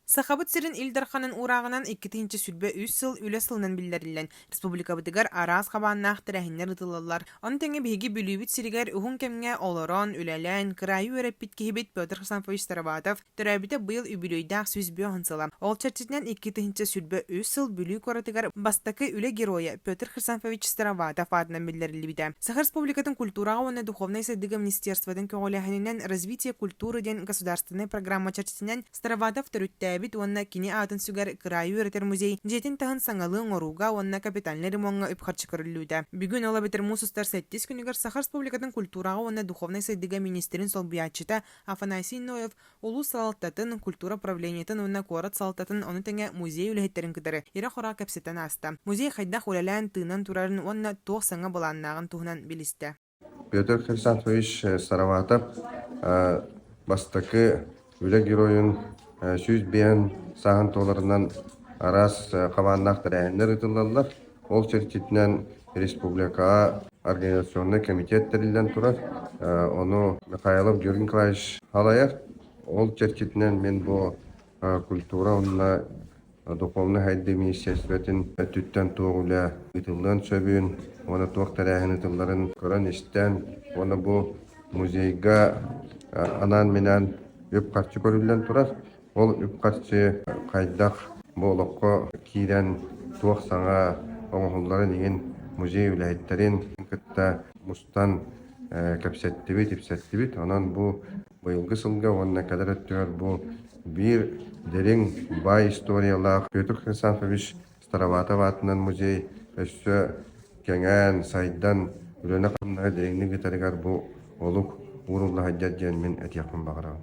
Сахабыт сирин Илдарханын урағынан 2-нче сүлбе 3 сыл үле сылынан биллерилен. Республика бытыгар араас қабаннақ тірәхіннер ытылалар. Он теңе биги бүлүбит сиригер ухун кемге олорон, үлелен, кырайы өреппит кихибит Петр Хасанфович Староватов төрәбите быйыл үбүлүйдақ сүз бе онсылам. Ол чертитнен 2-нче сүлбе 3 сыл бүлүү коратыгар бастакы үле героя Петр Хасанфович Староватов адынан биллерилибиде. Сахар Республикатын культурага оны духовной садыга министерстводын көңөлөһүнүнен развитие культуры ден государственной программа чертитнен Староватов төрүттә бит онна кини атын сүгәр краю өретер музей жетин тахын саңалың оруга онна капитальный ремонтга үпхарчы көрүлүдө. Бүгүн ола битер мусустар 7 күнүгөр Сахар Республикатын культурага онна духовный сайдыга министрин солбиячыта Афанасий Ноев улус салаттатын культура правлениятын онна корат салаттатын оны теңе музей үлехеттерин кытары ире хора кепсетен аста. Музей хайдах үлелән тыынан турарын онна тоқ саңа баланнагын туһунан билисте. Петр Хасанфович Староватов бастакы үле героюн сүз бен сахан толарынан арас кабаннак тәрәһеннәр ытылалар. Ол чертитнен республика организационный комитеттерилен турар. Оны Михайлов Георгий Николаевич Халаев. Ол чертитнен мен бу культура онна духовный хайды министерствотын түттен тоғуля ытылдан сөбүн, оны тоқ тәрәһен ытылларын көрөн истен, оны бу музейга анан менен үп карчы көрүлен турар. Ол үп карчы кайдах болоққа кирен тоқ саңа оңғыллары деген музей үләйттерин кытта мустан кәпсеттибит, ипсеттибит. Анан бу быйылгы сылга онна кадар өттігер бу бир дерең бай историялах Петр Хасанфович Староватов атынан музей өссө кеңен сайдан үлөне қамнағы дереңні гитаригар бу олук урулла хаджаджан мен әтияқпын бағырау.